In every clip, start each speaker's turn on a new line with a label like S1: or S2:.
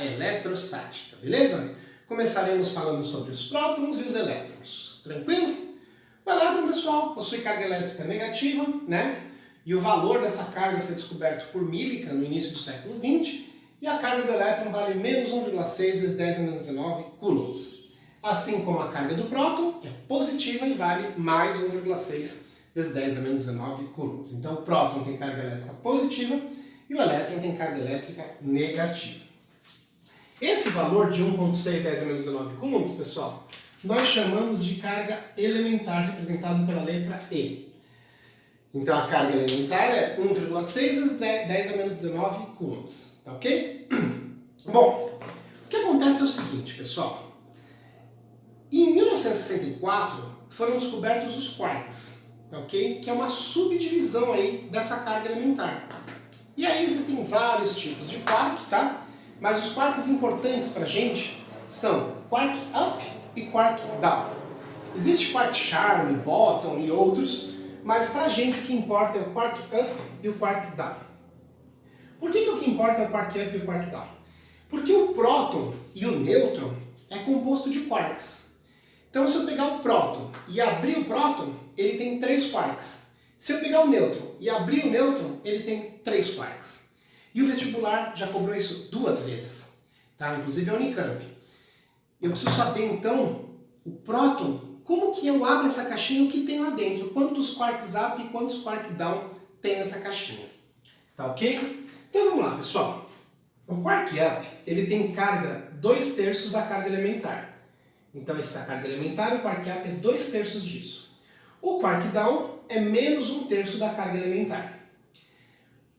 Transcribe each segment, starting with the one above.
S1: eletrostática, beleza? Começaremos falando sobre os prótons e os elétrons, tranquilo? O elétron, pessoal, possui carga elétrica negativa, né? E o valor dessa carga foi descoberto por Millikan no início do século XX, e a carga do elétron vale menos 1,6 vezes 10 a menos 19 coulombs. Assim como a carga do próton é positiva e vale mais 1,6 vezes 10 a menos 19 coulombs. Então o próton tem carga elétrica positiva e o elétron tem carga elétrica negativa. Esse valor de 1,6 10 a menos 19 coulombs, pessoal, nós chamamos de carga elementar, representado pela letra E. Então a carga elementar é 1,6 vezes 10 a menos 19 coulombs, tá ok? Bom, o que acontece é o seguinte, pessoal. Em 1964 foram descobertos os quarks, tá ok? Que é uma subdivisão aí dessa carga elementar. E aí existem vários tipos de quark, tá? Mas os quarks importantes pra gente são quark up e quark down. Existe quark charm, bóton e outros, mas pra gente o que importa é o quark up e o quark down. Por que o que importa é o quark up e o quark down? Porque o próton e o nêutron é composto de quarks. Então se eu pegar o próton e abrir o próton, ele tem 3 quarks. Se eu pegar o nêutron e abrir o nêutron, ele tem 3 quarks. E o vestibular já cobrou isso 2 vezes, tá? Inclusive a Unicamp. Eu preciso saber então, o próton, como que eu abro essa caixinha, o que tem lá dentro, quantos quarks up e quantos quark down tem nessa caixinha. Tá ok? Então vamos lá, pessoal. O quark up, ele tem carga 2/3 da carga elementar. Então essa carga elementar, o quark up é 2/3 disso. O quark down é menos 1/3 da carga elementar.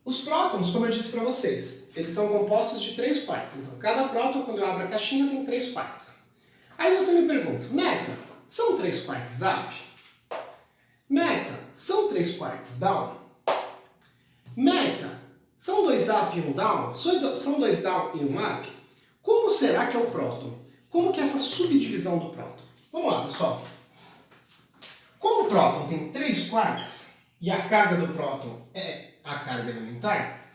S1: Os prótons, como eu disse para vocês, eles são compostos de 3 quarks. Então cada próton, quando eu abro a caixinha, tem 3 quarks. Aí você me pergunta, Meca, são 3 quarks up? Meca, são 3 quarks down? Meca, são 2 up e 1 down? São 2 down e 1 up? Como será que é o próton? Como que é essa subdivisão do próton? Vamos lá, pessoal. Como o próton tem 3 quarks e a carga do próton é a carga elementar,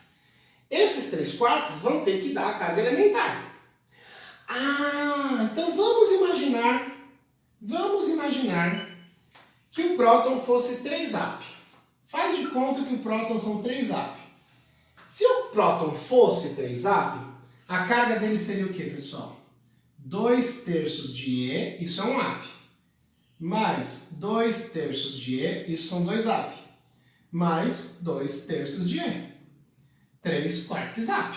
S1: esses 3 quarks vão ter que dar a carga elementar. Ah, então vamos imaginar que o próton fosse 3 up. Faz de conta que o próton são 3 up. Se o próton fosse 3 up, a carga dele seria o que, pessoal? 2/3 de E, isso é um up. Mais 2/3 de E, isso são 2 up. Mais 2/3 de E. 3 quarks up.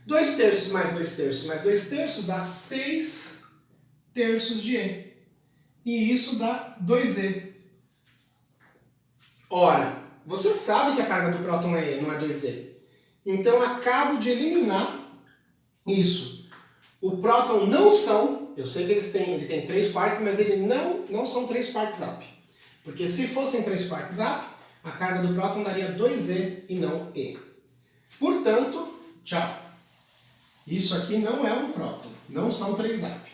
S1: 2/3 mais 2/3 mais 2/3 dá 6/3 de E. E isso dá 2E. Ora, você sabe que a carga do próton é E, não é 2E. Então acabo de eliminar isso. O próton não são, eu sei que ele tem 3 quarks, mas ele não são 3 quarks up. Porque se fossem 3 quarks up, a carga do próton daria 2E e não E. Portanto, tchau. Isso aqui não é um próton, não são 3 up.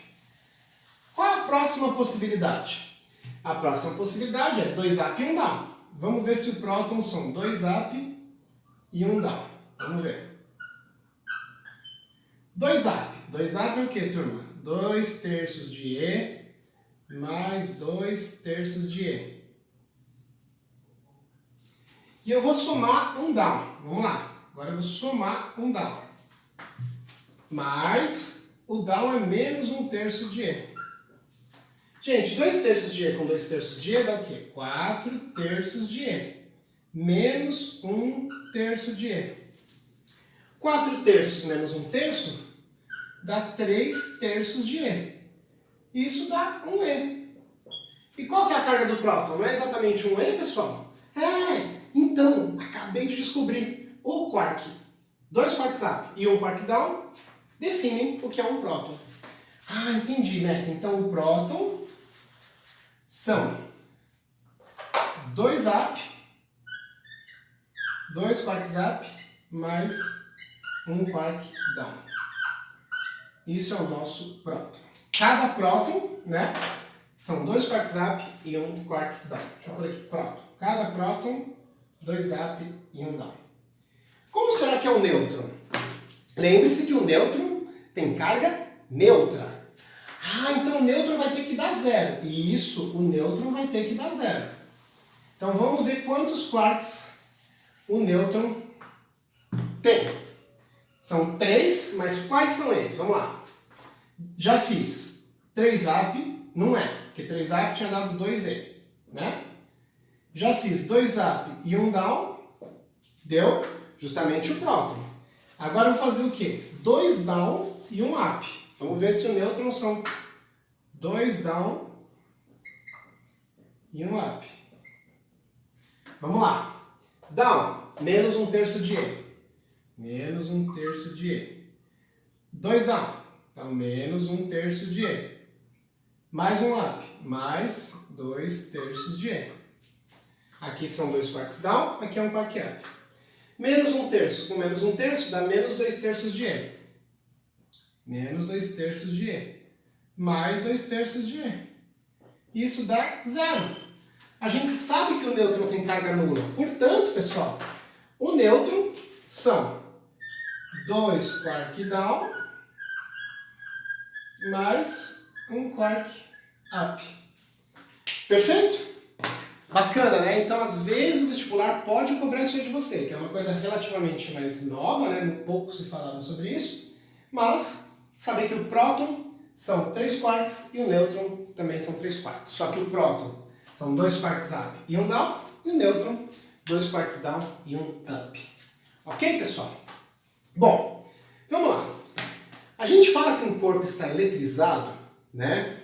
S1: Qual é a próxima possibilidade? A próxima possibilidade é 2 up e 1 down. Vamos ver se o próton são 2 up e 1 down. Vamos ver. 2 up. 2 up é o que, turma? 2/3 de E mais 2/3 de E. E eu vou somar 1 down. Vamos lá. Agora eu vou somar 1 down. Mas o down é menos 1/3 de E. Gente, 2/3 de E com 2/3 de E dá o quê? 4/3 de E. Menos 1/3 de E. 4/3 menos 1/3 dá 3/3 de E. Isso dá 1E. E qual que é a carga do próton? Não é exatamente 1E, pessoal? Então, acabei de descobrir o quark. 2 quarks up e 1 quark down definem o que é um próton. Ah, entendi, Meca. Então o próton são 2 up, 2 quarks up mais 1 quark down. Isso é o nosso próton. Cada próton, né, são 2 quarks up e 1 quark down. Deixa eu pôr aqui, próton. Cada próton, 2 up e 1 down. Como será que é o nêutron? Lembre-se que o nêutron tem carga neutra. Ah, então o nêutron vai ter que dar zero. E isso, o nêutron vai ter que dar zero. Então vamos ver quantos quarks o nêutron tem. São 3, mas quais são eles? Vamos lá. Já fiz 3up, não é, porque 3up tinha dado 2e, né? Já fiz 2up e 1 down, deu justamente o próton. Agora eu vou fazer o quê? 2 down e 1 up. Vamos ver se o nêutron são 2 down e 1 up. Vamos lá. Down, menos 1/3 de E. Menos 1/3 de E. 2 down, então menos 1/3 de E. Mais 1 up, mais 2/3 de E. Aqui são 2 quarks down, aqui é 1 quark up. Menos 1/3 com menos 1/3 dá menos 2/3 de E. Menos 2/3 de E. Mais 2/3 de E. Isso dá zero. A gente sabe que o nêutron tem carga nula. Portanto, pessoal, o nêutron são 2 quark down mais 1 quark up. Perfeito? Bacana, né? Então, às vezes, o vestibular pode cobrar isso aí de você, que é uma coisa relativamente mais nova, né? Pouco se falava sobre isso. Mas, saber que o próton são 3 quarks e o nêutron também são 3 quarks. Só que o próton são 2 quarks up e 1 down, e o nêutron 2 quarks down e 1 up. Ok, pessoal? Bom, vamos lá. A gente fala que um corpo está eletrizado, né?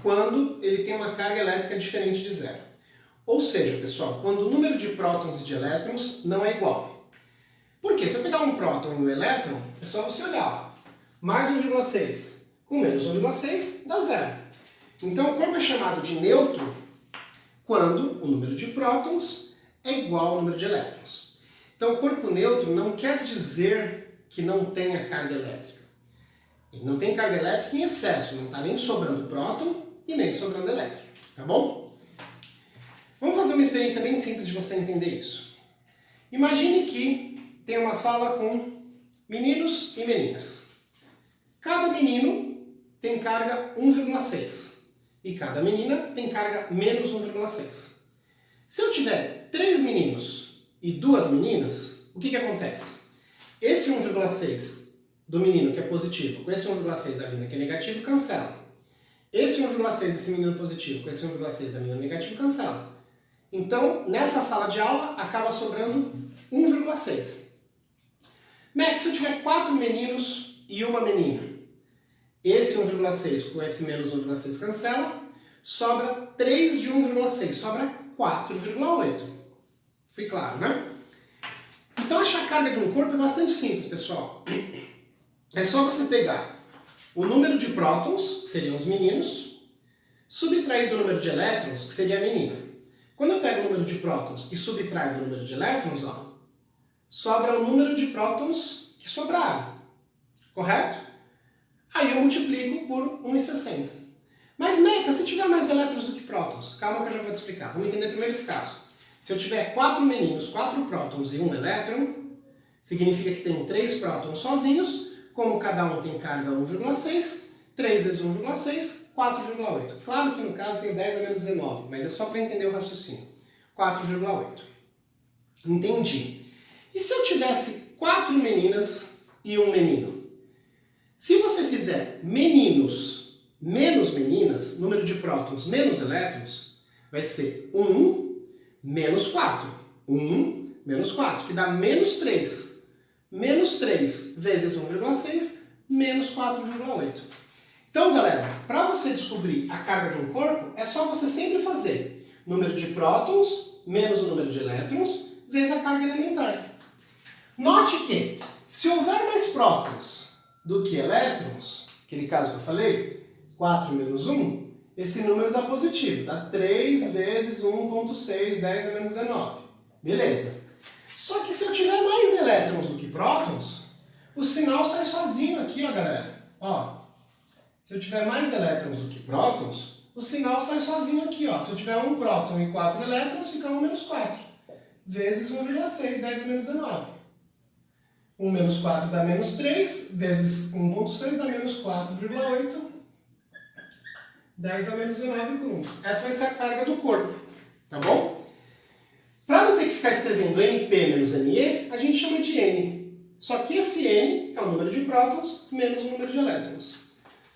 S1: Quando ele tem uma carga elétrica diferente de zero. Ou seja, pessoal, quando o número de prótons e de elétrons não é igual. Por quê? Se eu pegar um próton e um elétron, é só você olhar. Mais 1,6 com menos 1,6 dá zero. Então o corpo é chamado de neutro quando o número de prótons é igual ao número de elétrons. Então o corpo neutro não quer dizer que não tenha carga elétrica. Ele não tem carga elétrica em excesso, não está nem sobrando próton e nem sobrando elétron. Tá bom? Vamos fazer uma experiência bem simples de você entender isso. Imagine que tem uma sala com meninos e meninas. Cada menino tem carga 1,6 e cada menina tem carga menos 1,6. Se eu tiver 3 meninos e 2 meninas, o que acontece? Esse 1,6 do menino que é positivo com esse 1,6 da menina que é negativo cancela. Esse 1,6 desse menino positivo com esse 1,6 da menina negativo cancela. Então, nessa sala de aula, acaba sobrando 1,6. Mac, se eu tiver 4 meninos e uma menina, esse 1,6 com esse menos 1,6 cancela, sobra 3 de 1,6, sobra 4,8. Foi claro, né? Então, achar a carga de um corpo é bastante simples, pessoal. É só você pegar o número de prótons, que seriam os meninos, subtrair do número de elétrons, que seria a menina. Quando eu pego o número de prótons e subtraio do número de elétrons, ó, sobra o número de prótons que sobraram. Correto? Aí eu multiplico por 1,60. Mas, Meca, se tiver mais elétrons do que prótons? Calma que eu já vou te explicar. Vamos entender primeiro esse caso. Se eu tiver 4 meninos, 4 prótons e 1 elétron, significa que tem 3 prótons sozinhos. Como cada um tem carga 1,6, 3 vezes 1,6, 4,8. Claro que no caso tem 10 a menos 19, mas é só para entender o raciocínio. 4,8. Entendi. E se eu tivesse 4 meninas e 1 menino? Se você fizer meninos menos meninas, número de prótons menos elétrons, vai ser 1 menos 4. 1 menos 4, que dá menos 3. Menos 3 vezes 1,6, menos 4,8. Então, galera, para você descobrir a carga de um corpo, é só você sempre fazer número de prótons menos o número de elétrons vezes a carga elementar. Note que, se houver mais prótons do que elétrons, aquele caso que eu falei, 4 menos 1, esse número dá positivo, dá 3 vezes 1,6, 10 a menos 19. Beleza. Só que se eu tiver mais elétrons do que prótons, o sinal sai sozinho aqui, ó, galera. Ó, se eu tiver mais elétrons do que prótons, o sinal sai sozinho aqui, ó. Se eu tiver 1 próton e 4 elétrons, fica 1 menos 4. Vezes 1,6, 10 a menos 19. 1 menos 4 dá menos 3, vezes 1,6 dá menos 4,8. 10 a menos 19 coulombs. Essa vai ser a carga do corpo, tá bom? Para não ter que ficar escrevendo MP menos ME, a gente chama de N. Só que esse N é o número de prótons menos o número de elétrons.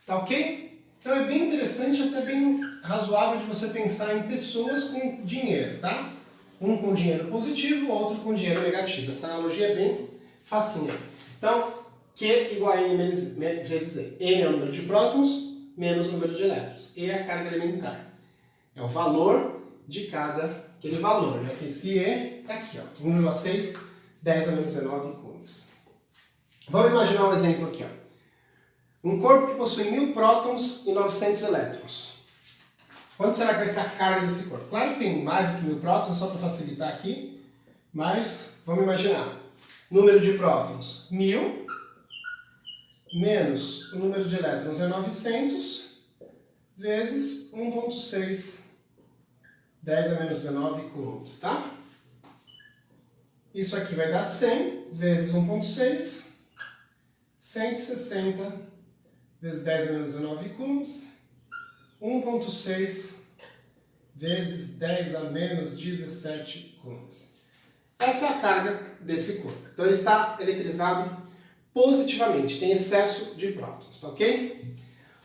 S1: Tá ok? Então é bem interessante, até bem razoável de você pensar em pessoas com dinheiro, tá? Um com dinheiro positivo, outro com dinheiro negativo. Essa analogia é bem facinha. Então, Q igual a N vezes E. N é o número de prótons menos o número de elétrons. E é a carga elementar. É o valor de cada, aquele valor, né? Que esse E está aqui, ó, 1,6, 10 a menos 19 coulombs. Vamos imaginar um exemplo aqui, ó. Um corpo que possui 1000 prótons e 900 elétrons. Quanto será que vai ser a carga desse corpo? Claro que tem mais do que 1000 prótons, só para facilitar aqui, mas vamos imaginar. Número de prótons, 1000, menos o número de elétrons é 900, vezes 1,6, 10 a menos 19 coulombs, tá? Isso aqui vai dar 100, vezes 1,6, 160, vezes 10 a menos 19 coulombs, 1,6, vezes 10 a menos 17 coulombs. Essa é a carga desse corpo. Então ele está eletrizado positivamente, tem excesso de prótons, tá ok?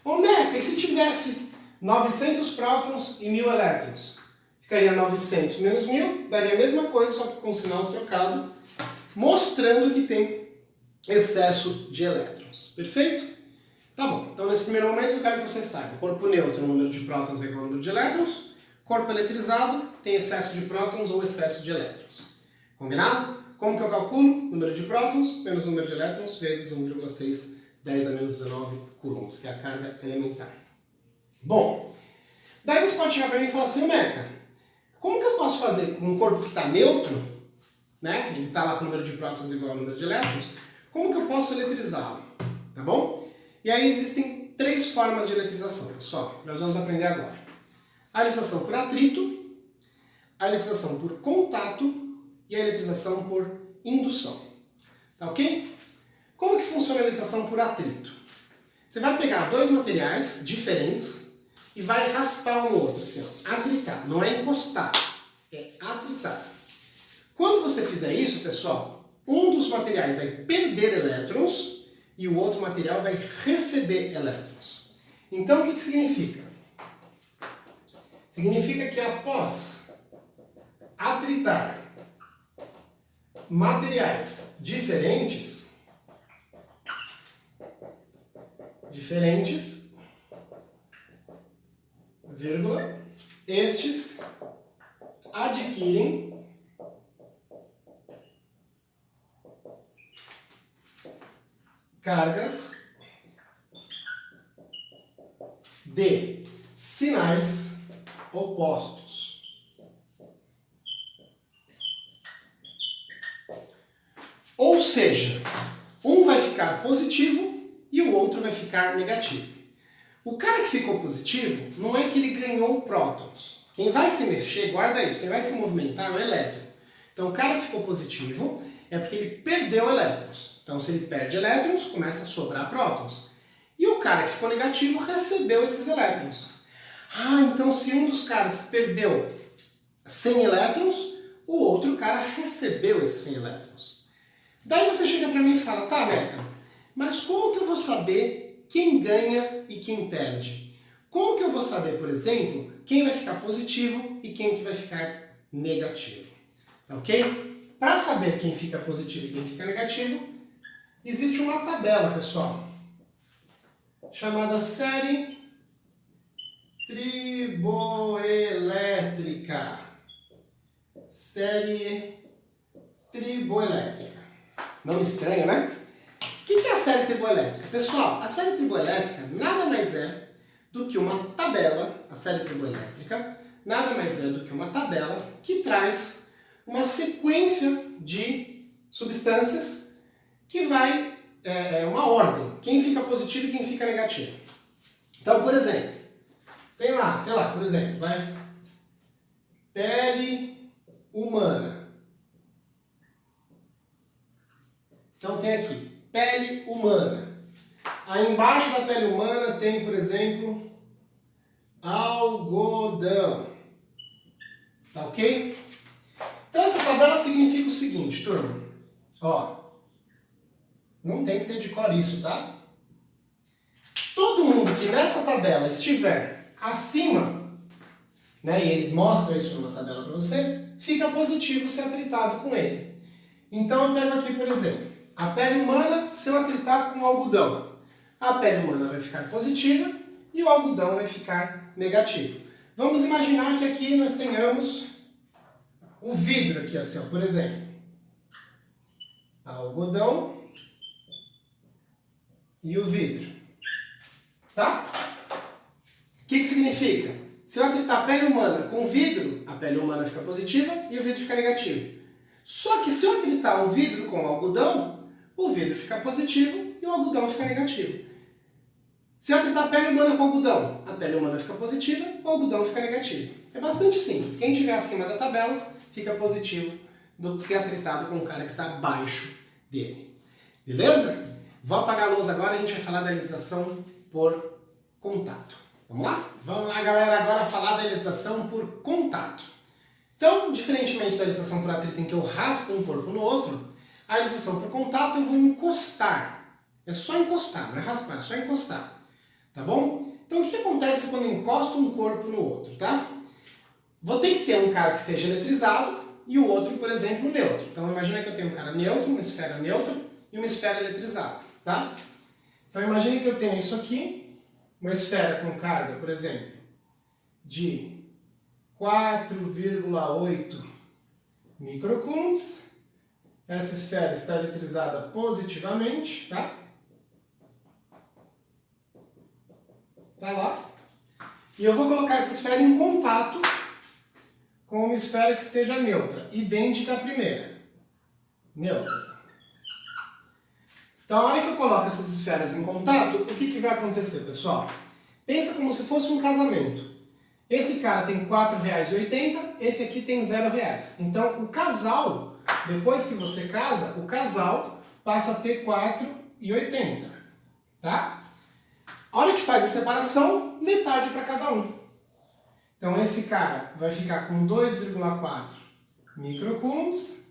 S1: Ô Meca, e se tivesse 900 prótons e 1000 elétrons? Ficaria 900 menos 1000, daria a mesma coisa, só que com o sinal trocado, mostrando que tem excesso de elétrons. Perfeito? Tá bom, então nesse primeiro momento eu quero que você saiba. Corpo neutro, o número de prótons é igual ao número de elétrons. Corpo eletrizado tem excesso de prótons ou excesso de elétrons. Combinado? Como que eu calculo? Número de prótons menos número de elétrons vezes 1,6, 10 a menos 19 coulombs, que é a carga elementar. Bom, daí você pode chegar para mim e falar assim, Meca, como que eu posso fazer com um corpo que está neutro, né? Ele está lá com o número de prótons igual ao número de elétrons, como que eu posso eletrizá-lo? Tá bom? E aí existem 3 formas de eletrização, pessoal, que nós vamos aprender agora. A eletrização por atrito, a eletrização por contato e a eletrização por indução. Tá ok? Como que funciona a eletrização por atrito? Você vai pegar 2 materiais diferentes e vai raspar um no outro, assim, ó, atritar. Não é encostar, é atritar. Quando você fizer isso, pessoal, um dos materiais vai perder elétrons e o outro material vai receber elétrons. Então, o que significa? Significa que após atritar materiais diferentes, vírgula, estes adquirem cargas de sinais opostos. Ou seja, um vai ficar positivo e o outro vai ficar negativo. O cara que ficou positivo não é que ele ganhou prótons. Quem vai se mexer, guarda isso, quem vai se movimentar é o elétron. Então o cara que ficou positivo é porque ele perdeu elétrons. Então se ele perde elétrons, começa a sobrar prótons. E o cara que ficou negativo recebeu esses elétrons. Ah, então se um dos caras perdeu 100 elétrons, o outro cara recebeu esses 100 elétrons. Daí você chega para mim e fala, tá, Meca, mas como que eu vou saber quem ganha e quem perde? Como que eu vou saber, por exemplo, quem vai ficar positivo e quem que vai ficar negativo? Tá ok? Para saber quem fica positivo e quem fica negativo, existe uma tabela, pessoal, chamada série triboelétrica. Série triboelétrica. Nome estranho, né? O que é a série triboelétrica? Pessoal, a série triboelétrica nada mais é do que uma tabela, a série triboelétrica nada mais é do que uma tabela que traz uma sequência de substâncias que vai, uma ordem, quem fica positivo e quem fica negativo. Então, por exemplo, tem lá, sei lá, por exemplo, vai pele humana. Então tem embaixo da pele humana tem, por exemplo, algodão. Tá ok? Então essa tabela significa o seguinte, turma. Ó, não tem que ter de cor isso, tá? Todo mundo que nessa tabela estiver acima, né, e ele mostra isso numa tabela para você, fica positivo se atritado com ele. Então eu pego aqui, por exemplo, a pele humana se eu atritar com o algodão. A pele humana vai ficar positiva e o algodão vai ficar negativo. Vamos imaginar que aqui nós tenhamos o vidro aqui, assim, ó, por exemplo. Algodão e o vidro. Tá? O que significa? Se eu atritar a pele humana com o vidro, a pele humana fica positiva e o vidro fica negativo. Só que se eu atritar o vidro com o algodão, o vidro fica positivo e o algodão fica negativo. Se eu atritar a pele humana com o algodão, a pele humana fica positiva, o algodão fica negativo. É bastante simples. Quem estiver acima da tabela, fica positivo do que ser atritado com o cara que está abaixo dele. Beleza? Vou apagar a luz agora e a gente vai falar da elettrização por contato. Vamos lá? Vamos lá, galera, agora falar da elettrização por contato. Então, diferentemente da elettrização por atrito em que eu raspo um corpo no outro, a elettrização por contato eu vou encostar. É só encostar, não é raspar, é só encostar. Tá bom? Então, o que acontece quando eu encosto um corpo no outro, tá? Vou ter que ter um cara que esteja eletrizado e o outro, por exemplo, neutro. Então, imagina que eu tenho um cara neutro, uma esfera neutra e uma esfera eletrizada, tá? Então, imagine que eu tenho isso aqui, uma esfera com carga, por exemplo, de 4,8 microcoulombs. Essa esfera está eletrizada positivamente, tá? Tá lá. E eu vou colocar essa esfera em contato com uma esfera que esteja neutra, idêntica à primeira. Neutra. Então, a hora que eu coloco essas esferas em contato, o que vai acontecer, pessoal? Pensa como se fosse um casamento. Esse cara tem R$ 4,80, esse aqui tem R$0. Então, o casal, depois que você casa, o casal passa a ter R$ 4,80. Tá? A hora que faz a separação, metade para cada um. Então, esse cara vai ficar com 2,4 microcoulombs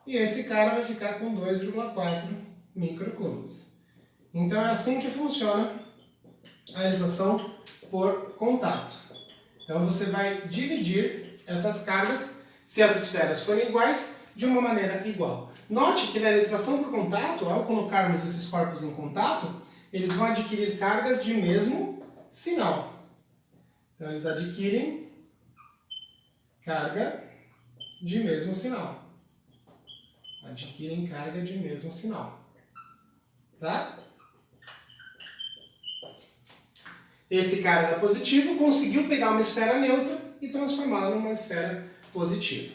S1: e esse cara vai ficar com 2,4 microcoulombs. Então, é assim que funciona a elettrização por contato. Então, você vai dividir essas cargas, se as esferas forem iguais, de uma maneira igual. Note que na elettrização por contato, ao colocarmos esses corpos em contato, eles vão adquirir cargas de mesmo sinal. Então, eles adquirem carga de mesmo sinal. Adquirem carga de mesmo sinal. Tá? Esse cara era positivo, conseguiu pegar uma esfera neutra e transformá-la numa esfera positiva.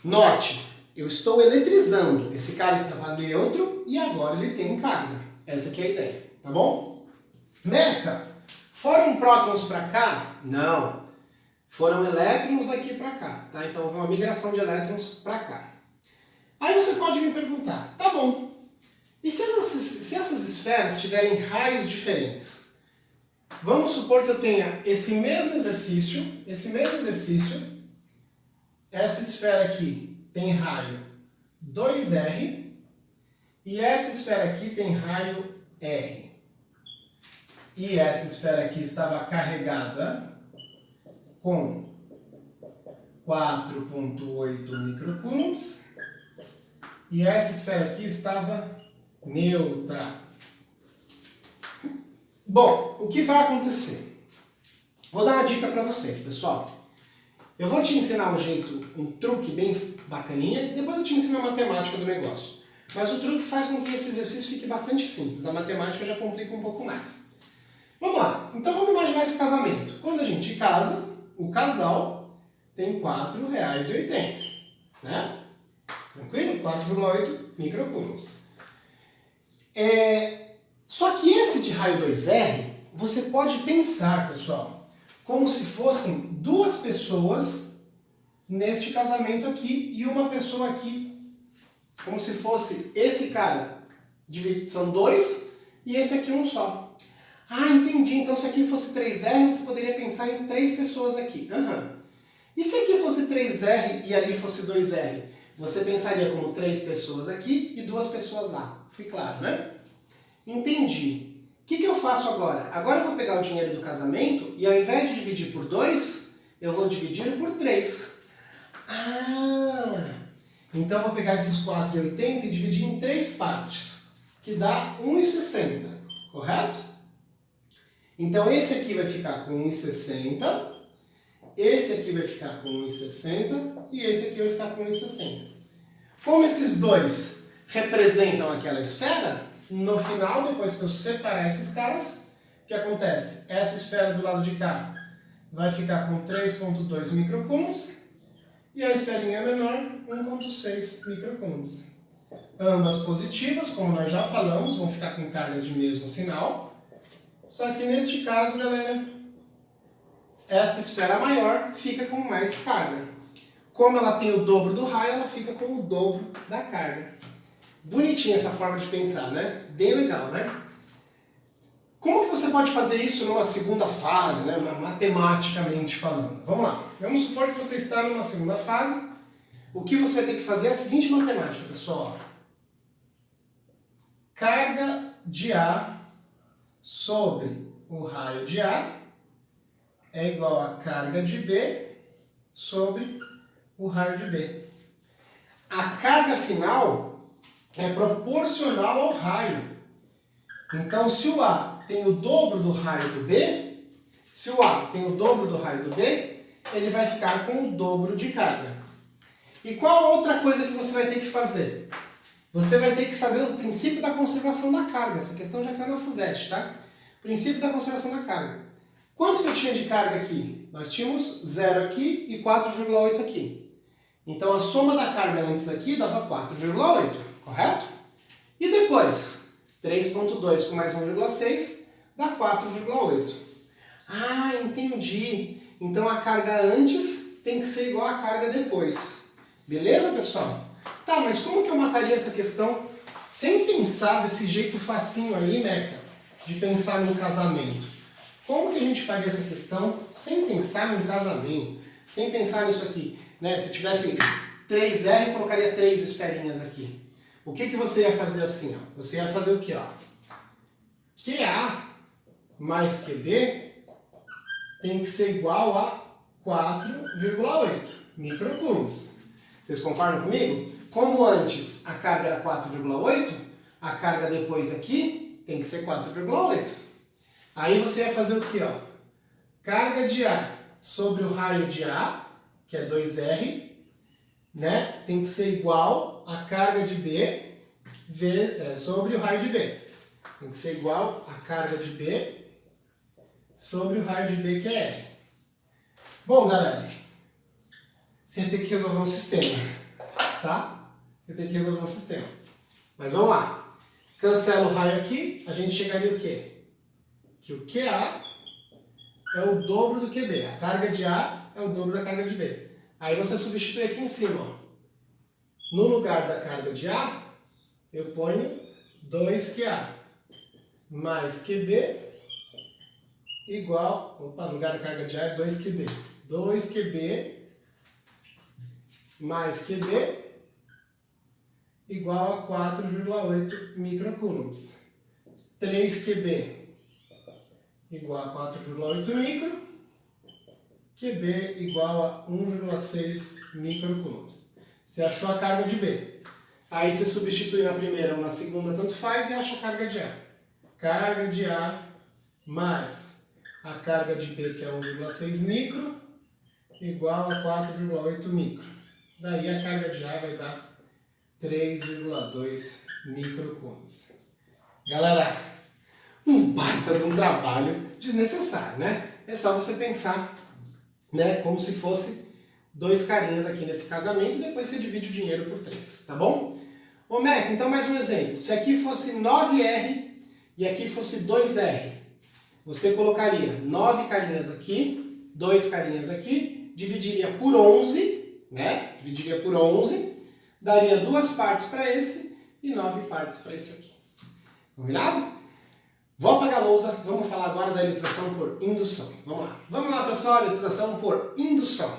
S1: Note, eu estou eletrizando. Esse cara estava neutro e agora ele tem carga. Essa aqui é a ideia, tá bom? Meca, foram prótons para cá? Não. Foram elétrons daqui para cá, tá? Então houve uma migração de elétrons para cá. Aí você pode me perguntar, tá bom, e se essas esferas tiverem raios diferentes? Vamos supor que eu tenha esse mesmo exercício, essa esfera aqui tem raio 2R, e essa esfera aqui tem raio R. E essa esfera aqui estava carregada com 4,8 microcoulombs, e essa esfera aqui estava neutra. Bom, o que vai acontecer? Vou dar uma dica para vocês, pessoal. Eu vou te ensinar um truque bem bacaninha, depois eu te ensino a matemática do negócio. Mas o truque faz com que esse exercício fique bastante simples. A matemática já complica um pouco mais. Vamos lá. Então vamos imaginar esse casamento. Quando a gente casa, o casal tem R$ 4,80. Né? Tranquilo? 4,8 microcoulombs. Só que esse de raio 2R, você pode pensar, pessoal, como se fossem duas pessoas neste casamento aqui e uma pessoa aqui. Como se fosse esse cara, são dois, e esse aqui um só. Ah, entendi. Então se aqui fosse 3R, você poderia pensar em 3 pessoas aqui. E se aqui fosse 3R e ali fosse 2R? Você pensaria como 3 pessoas aqui e 2 pessoas lá. Fui claro, né? Entendi. O que eu faço agora? Agora eu vou pegar o dinheiro do casamento e ao invés de dividir por 2, eu vou dividir por 3. Ah! Então eu vou pegar esses 4,80 e dividir em 3 partes, que dá 1,60, correto? Então esse aqui vai ficar com 1,60, esse aqui vai ficar com 1,60 e esse aqui vai ficar com 1,60. Como esses dois representam aquela esfera, no final, depois que eu separar esses caras, o que acontece? Essa esfera do lado de cá vai ficar com 3,2 microcoulombs e a esferinha menor, 1,6 microcoulombs. Ambas positivas, como nós já falamos, vão ficar com cargas de mesmo sinal. Só que neste caso, galera, essa esfera maior fica com mais carga. Como ela tem o dobro do raio, ela fica com o dobro da carga. Bonitinha essa forma de pensar, né? Bem legal, né? Como que você pode fazer isso numa segunda fase, né? Matematicamente falando? Vamos lá. Vamos supor que você está numa segunda fase. O que você vai ter que fazer é a seguinte matemática, pessoal. Carga de A sobre o raio de A é igual a carga de B sobre o raio de B. A carga final é proporcional ao raio. Então, se o A tem o dobro do raio do B, se o A tem o dobro do raio do B, ele vai ficar com o dobro de carga. E qual outra coisa que você vai ter que fazer? Você vai ter que saber o princípio da conservação da carga. Essa questão já caiu na FUVEST, tá? Princípio da conservação da carga. Quanto que eu tinha de carga aqui? Nós tínhamos 0 aqui e 4,8 aqui. Então a soma da carga antes aqui dava 4,8, correto? E depois, 3,2 com mais 1,6 dá 4,8. Ah, entendi. Então a carga antes tem que ser igual à carga depois. Beleza, pessoal? Tá, mas como que eu mataria essa questão sem pensar desse jeito facinho aí, Meca, de pensar no casamento? Como que a gente faria essa questão sem pensar no casamento? Sem pensar nisso aqui, né? Se tivesse 3R, eu colocaria 3 esferinhas aqui. O que você ia fazer assim, ó? Você ia fazer o quê, ó? QA mais QB tem que ser igual a 4,8 microcoulombs. Vocês concordam comigo? Como antes a carga era 4,8, a carga depois aqui tem que ser 4,8. Aí você ia fazer o quê, ó? Carga de A sobre o raio de A, que é 2R, né? Tem que ser igual a carga de B sobre o raio de B. Tem que ser igual a carga de B sobre o raio de B, que é R. Bom, galera, você tem que resolver um sistema, tá? Você tem que resolver um sistema. Mas vamos lá. Cancela o raio aqui, a gente chegaria o quê? Que o QA é o dobro do QB. A carga de A é o dobro da carga de B. Aí você substitui aqui em cima, ó. No lugar da carga de A, eu ponho 2QA mais QB igual... Opa, no lugar da carga de A é 2QB. 2QB mais QB igual a 4,8 microcoulombs. 3QB igual a 4,8 micro. QB igual a 1,6 microcoulombs. Você achou a carga de B. Aí você substitui na primeira ou na segunda, tanto faz, e acha a carga de A. Carga de A mais a carga de B, que é 1,6 micro, igual a 4,8 micro. Daí a carga de A vai dar 3,2 microcoulombs. Galera, um baita de um trabalho desnecessário, né? É só você pensar, né, como se fosse 2 carinhas aqui nesse casamento e depois você divide o dinheiro por 3, tá bom? Ô Meca, então mais um exemplo. Se aqui fosse 9R e aqui fosse 2R, você colocaria 9 carinhas aqui, 2 carinhas aqui, dividiria por 11, né? Dividiria por 11, daria 2 partes para esse e 9 partes para esse aqui. Combinado? Vou apagar a lousa, vamos falar agora da eletrização por indução. Vamos lá. Vamos lá, pessoal, eletrização por indução.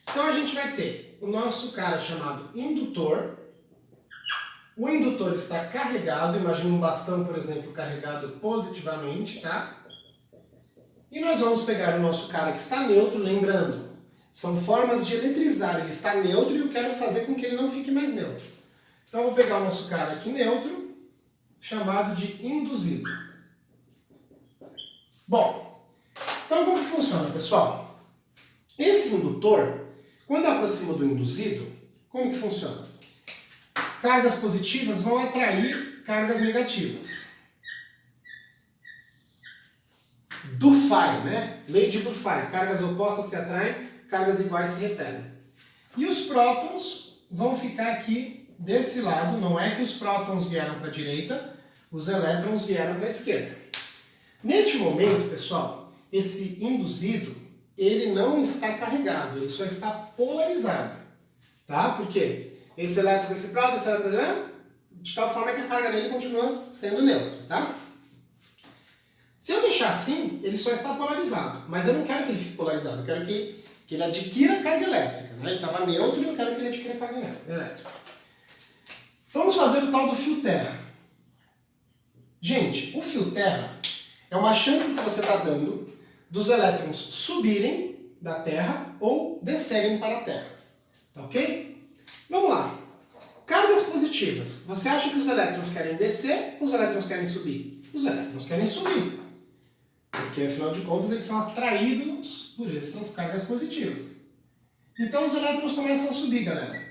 S1: Então a gente vai ter o nosso cara chamado indutor. O indutor está carregado, imagina um bastão, por exemplo, carregado positivamente, tá? E nós vamos pegar o nosso cara que está neutro, lembrando, são formas de eletrizar, ele está neutro e eu quero fazer com que ele não fique mais neutro. Então eu vou pegar o nosso cara aqui neutro, chamado de induzido. Bom, então como que funciona, pessoal? Esse indutor, quando eu aproximo do induzido, como que funciona? Cargas positivas vão atrair cargas negativas. Dufay, né? Lei de Dufay. Cargas opostas se atraem, cargas iguais se repelem. E os prótons vão ficar aqui desse lado, não é que os prótons vieram para a direita, os elétrons vieram para a esquerda. Neste momento, pessoal, esse induzido, ele não está carregado, ele só está polarizado. Tá? Por quê? Esse elétron com esse próton, esse elétron, de tal forma que a carga dele continua sendo neutra. Tá? Se eu deixar assim, ele só está polarizado. Mas eu não quero que ele fique polarizado, eu quero que ele adquira carga elétrica. Né? Ele estava neutro e eu quero que ele adquira carga elétrica. Vamos fazer o tal do fio terra. Gente, o fio terra é uma chance que você está dando dos elétrons subirem da Terra ou descerem para a Terra. Tá ok? Vamos lá. Cargas positivas. Você acha que os elétrons querem descer ou os elétrons querem subir? Os elétrons querem subir. Porque, afinal de contas, eles são atraídos por essas cargas positivas. Então, os elétrons começam a subir, galera.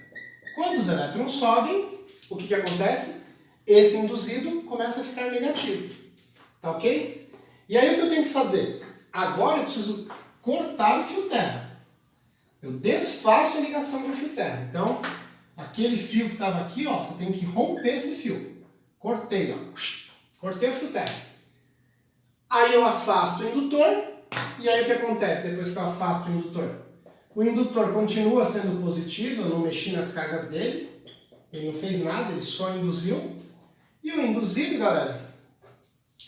S1: Quando os elétrons sobem, o que acontece? Esse induzido começa a ficar negativo. Tá ok? E aí o que eu tenho que fazer? Agora eu preciso cortar o fio terra. Eu desfaço a ligação do fio terra. Então, aquele fio que estava aqui, ó, você tem que romper esse fio. Cortei, ó. Cortei o fio terra. Aí eu afasto o indutor. E aí o que acontece depois que eu afasto o indutor? O indutor continua sendo positivo, eu não mexi nas cargas dele. Ele não fez nada, ele só induziu. E o induzido, galera,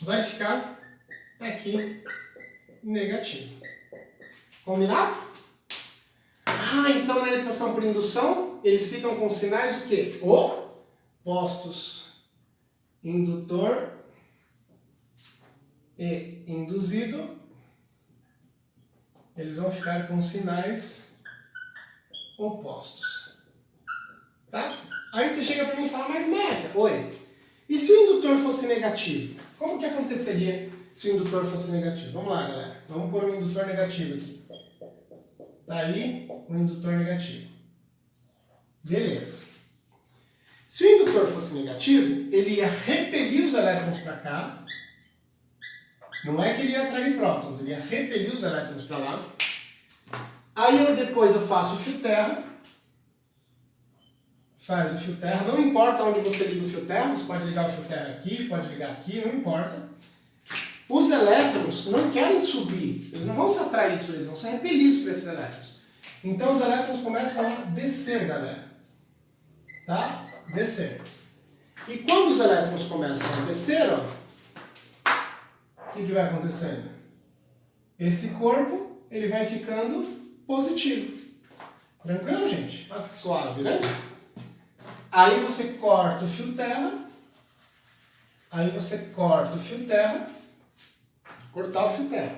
S1: vai ficar aqui negativo. Combinado? Ah, então na eletrização por indução, eles ficam com sinais o quê? Opostos. Indutor e induzido. Eles vão ficar com sinais opostos. Tá? Aí você chega para mim e fala, mas Meca, oi, e se o indutor fosse negativo? Como que aconteceria se o indutor fosse negativo? Vamos lá, galera. Vamos pôr um indutor negativo aqui. Tá aí o indutor negativo. Beleza. Se o indutor fosse negativo, ele ia repelir os elétrons para cá. Não é que ele ia atrair prótons, ele ia repelir os elétrons para lá. Aí depois eu faço o fio terra. Faz o fio terra, não importa onde você liga o fio terra, você pode ligar o fio terra aqui, pode ligar aqui, não importa. Os elétrons não querem subir, eles não vão ser atraídos por eles, vão ser repelidos por esses elétrons. Então os elétrons começam a descer, galera. Tá? Descer. E quando os elétrons começam a descer, ó, o que vai acontecendo? Esse corpo, ele vai ficando positivo. Tranquilo, gente? Olha que suave, né? Aí você corta o fio terra. Aí você corta o fio terra. Cortar o fio terra.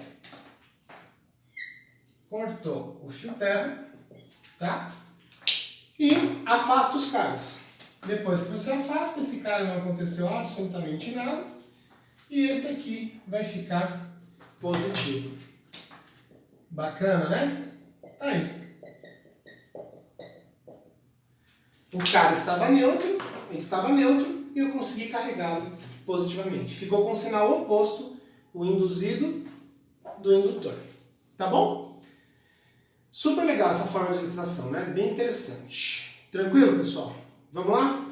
S1: Cortou o fio terra. Tá? E afasta os caras. Depois que você afasta, esse cara não aconteceu absolutamente nada. E esse aqui vai ficar positivo. Bacana, né? Tá aí. O cara estava neutro, ele estava neutro e eu consegui carregá-lo positivamente. Ficou com o sinal oposto, o induzido do indutor. Tá bom? Super legal essa forma de eletrização, né? Bem interessante. Tranquilo, pessoal? Vamos lá?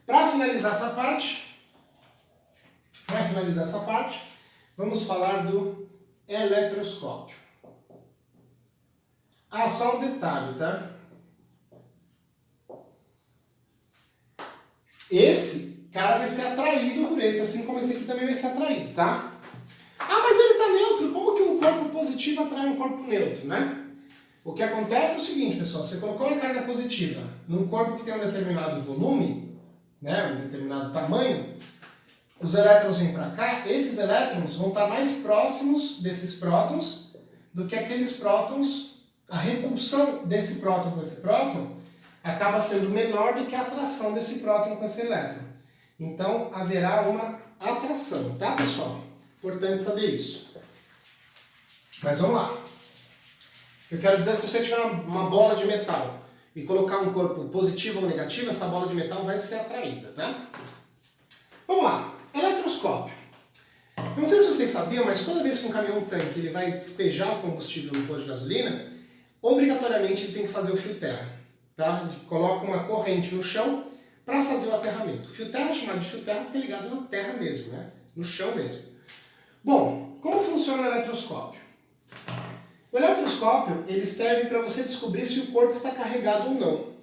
S1: Para finalizar essa parte, vamos falar do eletroscópio. Ah, só um detalhe, tá? Esse cara vai ser atraído por esse, assim como esse aqui também vai ser atraído, tá? Ah, mas ele está neutro, como que um corpo positivo atrai um corpo neutro, né? O que acontece é o seguinte, pessoal, você colocou uma carga positiva num corpo que tem um determinado volume, né, um determinado tamanho, os elétrons vêm para cá, esses elétrons vão estar mais próximos desses prótons do que aqueles prótons, a repulsão desse próton com esse próton acaba sendo menor do que a atração desse próton com esse elétron. Então, haverá uma atração, tá, pessoal? Importante saber isso. Mas vamos lá. Eu quero dizer, se você tiver uma bola de metal e colocar um corpo positivo ou negativo, essa bola de metal vai ser atraída, tá? Vamos lá. Eletroscópio. Não sei se vocês sabiam, mas toda vez que um caminhão-tanque ele vai despejar o combustível no posto de gasolina, obrigatoriamente ele tem que fazer o fio terra, tá? Ele coloca uma corrente no chão para fazer o aterramento. O fio terra é chamado de fio terra porque é ligado na terra mesmo, né? No chão mesmo. Bom, como funciona o eletroscópio? O eletroscópio ele serve para você descobrir se o corpo está carregado ou não.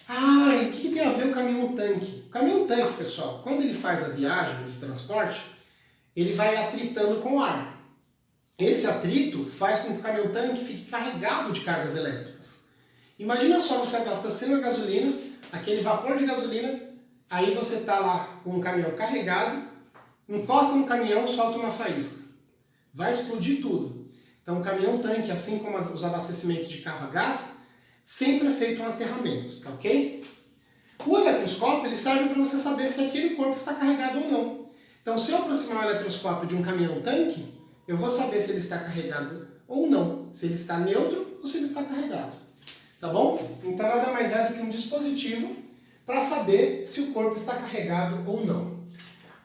S1: Ah, e o que tem a ver o caminhão-tanque? O caminhão-tanque, pessoal, quando ele faz a viagem de transporte, ele vai atritando com o ar. Esse atrito faz com que o caminhão-tanque fique carregado de cargas elétricas. Imagina só você abastecendo a gasolina, aquele vapor de gasolina, aí você está lá com o caminhão carregado, encosta no caminhão, solta uma faísca. Vai explodir tudo. Então o caminhão-tanque, assim como os abastecimentos de carro a gás, sempre é feito um aterramento, tá ok? O eletroscópio ele serve para você saber se aquele corpo está carregado ou não. Então se eu aproximar o eletroscópio de um caminhão-tanque, eu vou saber se ele está carregado ou não, se ele está neutro ou se ele está carregado. Tá bom? Então nada mais é do que um dispositivo para saber se o corpo está carregado ou não.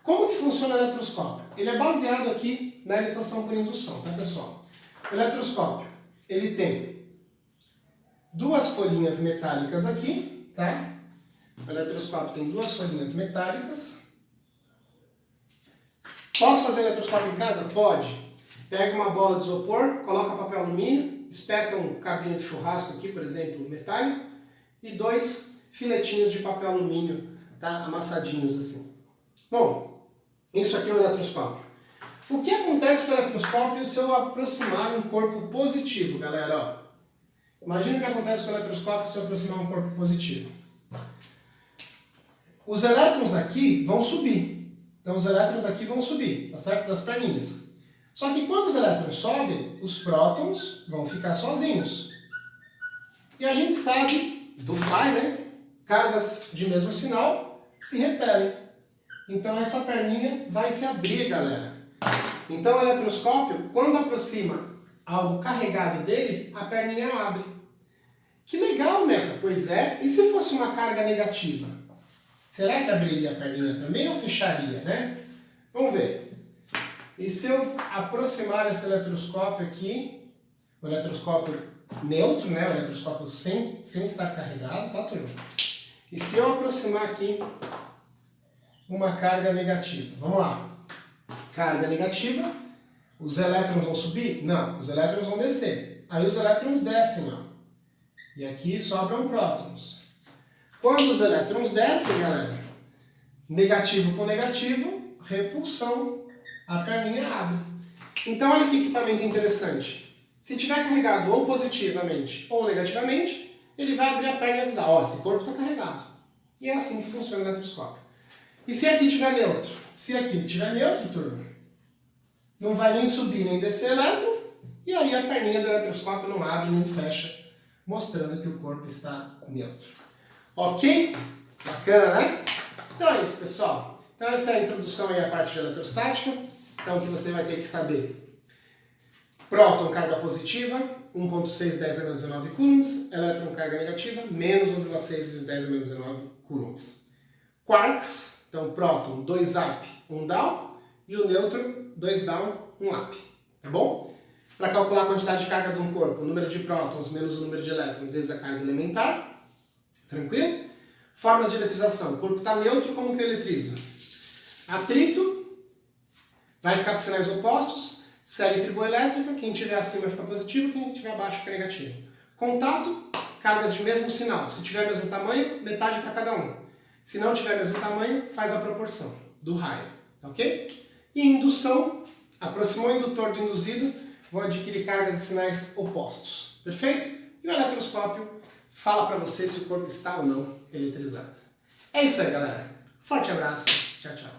S1: Como que funciona o eletroscópio? Ele é baseado aqui na eletrização por indução, tá, pessoal? O eletroscópio, ele tem duas folhinhas metálicas aqui, tá? O eletroscópio tem duas folhinhas metálicas. Posso fazer eletroscópio em casa? Pode. Pega uma bola de isopor, coloca papel alumínio, espeta um cabinho de churrasco aqui, por exemplo, metálico, e 2 filetinhos de papel alumínio, tá? Amassadinhos assim. Bom, isso aqui é o eletroscópio. O que acontece com o eletroscópio se eu aproximar um corpo positivo, galera? Ó, imagina o que acontece com o eletroscópio se eu aproximar um corpo positivo. Os elétrons daqui vão subir. Então os elétrons daqui vão subir, tá certo? Das perninhas. Só que quando os elétrons sobem, os prótons vão ficar sozinhos. E a gente sabe, do Phi, né? Cargas de mesmo sinal se repelem. Então essa perninha vai se abrir, galera. Então o eletroscópio, quando aproxima algo carregado dele, a perninha abre. Que legal, Meca! Pois é, e se fosse uma carga negativa? Será que abriria a perninha também ou fecharia, né? Vamos ver. E se eu aproximar esse eletroscópio aqui, o eletroscópio neutro, né? O eletroscópio sem estar carregado, tá, turma? E se eu aproximar aqui uma carga negativa? Vamos lá. Carga negativa, os elétrons vão subir? Não, os elétrons vão descer. Aí os elétrons descem, ó. E aqui sobram prótons. Quando os elétrons descem, galera, negativo com negativo, repulsão, a perninha abre. Então olha que equipamento interessante. Se tiver carregado ou positivamente ou negativamente, ele vai abrir a perna e avisar, ó, esse corpo está carregado. E é assim que funciona o eletroscópio. E se aqui tiver neutro? Se aqui tiver neutro, turma, não vai nem subir nem descer elétron, e aí a perninha do eletroscópio não abre nem fecha, mostrando que o corpo está neutro. Ok? Bacana, né? Então é isso, pessoal. Então essa é a introdução aí à parte de eletrostática. Então o que você vai ter que saber. Próton, carga positiva, 1.6 10 a menos 19 coulombs. Elétron, carga negativa, menos 1.6 vezes 10 a menos 19 coulombs. Quarks, então próton, 2 up, 1 down. E o nêutron, 2 down, 1 up. Tá bom? Para calcular a quantidade de carga de um corpo, o número de prótons menos o número de elétrons vezes a carga elementar. Tranquilo? Formas de eletrização. O corpo está neutro, como que eu eletrizo? Atrito, vai ficar com sinais opostos. Série triboelétrica, quem tiver acima fica positivo, quem tiver abaixo fica negativo. Contato, cargas de mesmo sinal. Se tiver mesmo tamanho, metade para cada um. Se não tiver mesmo tamanho, faz a proporção do raio, ok? E indução, aproximou o indutor do induzido, vão adquirir cargas e sinais opostos, perfeito? E o eletroscópio fala para você se o corpo está ou não eletrizado. É isso aí, galera. Forte abraço, tchau, tchau.